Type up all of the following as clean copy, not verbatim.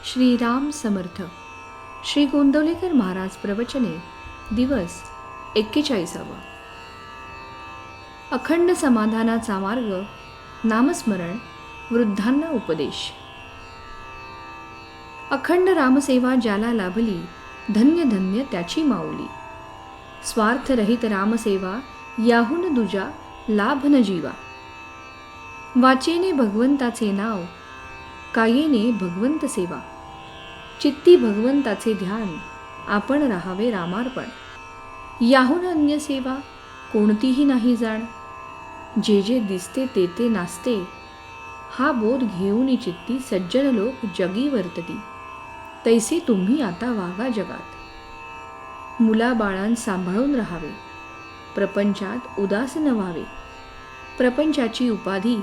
श्रीराम समर्थ. श्री गोंदवलेकर महाराज प्रवचने. दिवस 41. अखंड समाधानाचा मार्ग. नामस्मरण. वृद्धांना उपदेश. अखंड रामसेवा ज्याला लाभली, धन्य धन्य त्याची माऊली. स्वार्थरहित रामसेवा, याहून दुजा लाभ न जीवा. वाचेने भगवंताचे नाव, कायेने भगवंत सेवा. चित्ती भगवंताचे ध्यान, आपण राहावे रामार्पण. याहून अन्य सेवा कोणतीही नाही जाण. जे जे दिसते ते ते नासते, हा बोध घेऊन चित्ती सज्जन लोक जगी वर्तती. तैसे तुम्ही आता वागा जगात. मुलाबाळां सांभाळून राहावे, प्रपंचात उदास न व्हावे. प्रपंचाची उपाधी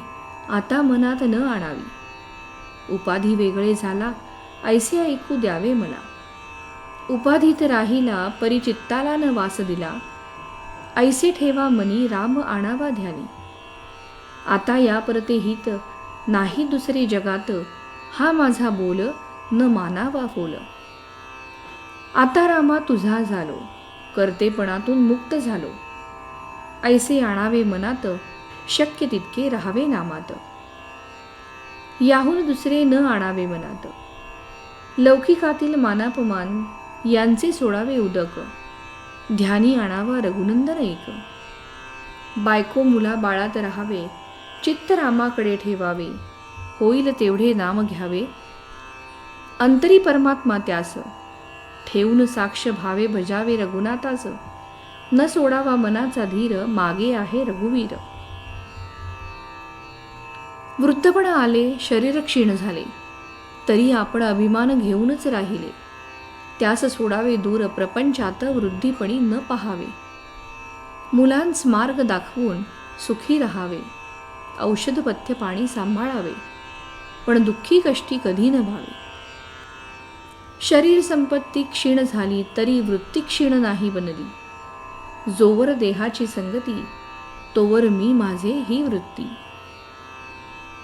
आता मनात न आणावी. उपाधी वेगळे झाला, ऐसे ऐकू द्यावे मला. उपाधीत राहिला, परिचित्ताला न वास दिला. ऐसे ठेवा मनी, राम आणावा ध्यानी. आता या परते हित, नाही दुसरे जगात. हा माझा बोल, न मानावा फोल. आता रामा तुझा झालो, कर्तेपणातून मुक्त झालो. ऐसे आणावे मनात, शक्य तितके राहावे नामात. याहून दुसरे न आणावे मनात. लौकिकातील मानापमान, यांचे सोडावे उदक. ध्यानी आणावा रघुनंदन एक. बायको मुला बाळात राहावे, चित्त रामाकडे ठेवावे. होईल तेवढे नाम घ्यावे, अंतरी परमात्मा त्यास. ठेवून साक्ष भावे भजावे रघुनाथास. न सोडावा मनाचा धीर, मागे आहे रघुवीर. वृद्धपण आले, शरीर क्षीण झाले, तरी आपण अभिमान घेऊनच राहिले. त्यास सोडावे दूर, प्रपंचात वृद्धीपणी न पहावे. मुलांस मार्ग दाखवून सुखी राहावे. औषध पथ्य पाणी सांभाळावे, पण दुःखी कष्टी कधी न व्हावे. शरीर संपत्ती क्षीण झाली, तरी वृत्ती क्षीण नाही बनली. जोवर देहाची संगती, तोवर मी माझे ही वृत्ती.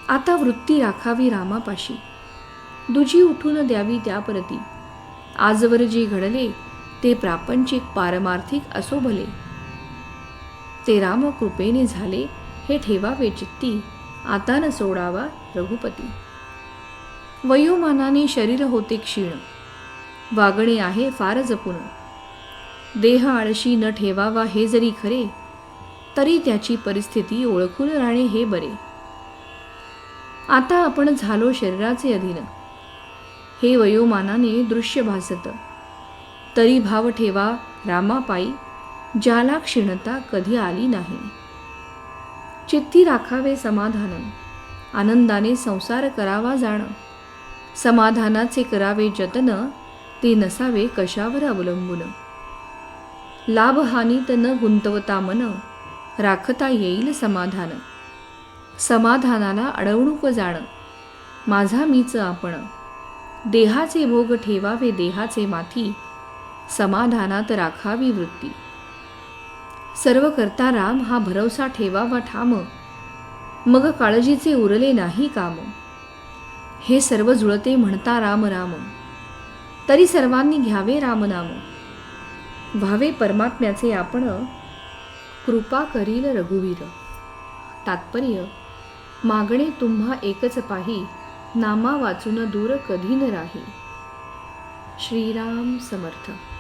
आता वृत्ती राखावी रामापाशी, दुजी उठून द्यावी त्या परती. आजवर जे घडले, ते प्रापंचिक पारमार्थिक असो भले. ते राम कृपेने झाले, हे ठेवावे चित्ती. आता न सोडावा रघुपती. वयोमानाने शरीर होते क्षीण, वागणे आहे फार जपून. देह आळशी न ठेवावा हे जरी खरे, तरी त्याची परिस्थिती ओळखून राहणे हे बरे. आता आपण झालो शरीराचे अधीन, हे वयोमानाने दृश्य भासत. तरी भाव ठेवा रामापायी, ज्याला क्षीणता कधी आली नाही. चित्ती राखावे समाधान, आनंदाने संसार करावा जाण. समाधानाचे करावे जतन, ते नसावे कशावर अवलंबून. लाभहानीत न गुंतवता मन, राखता येईल समाधान. समाधानाला अडवणूक जाण, माझा मीच आपण. देहाचे भोग ठेवावे देहाचे माथी, समाधानात राखावी वृत्ती. सर्व करता राम हा भरवसा ठेवावा ठाम, मग काळजीचे उरले नाही काम. हे सर्व जुळते म्हणता राम राम, तरी सर्वांनी घ्यावे रामनाम. व्हावे परमात्म्याचे आपण, कृपा करील रघुवीर. तात्पर्य. मागणे तुम्हा एकच पाही, नामा वाचून दूर कधी न राही. श्रीराम समर्थ.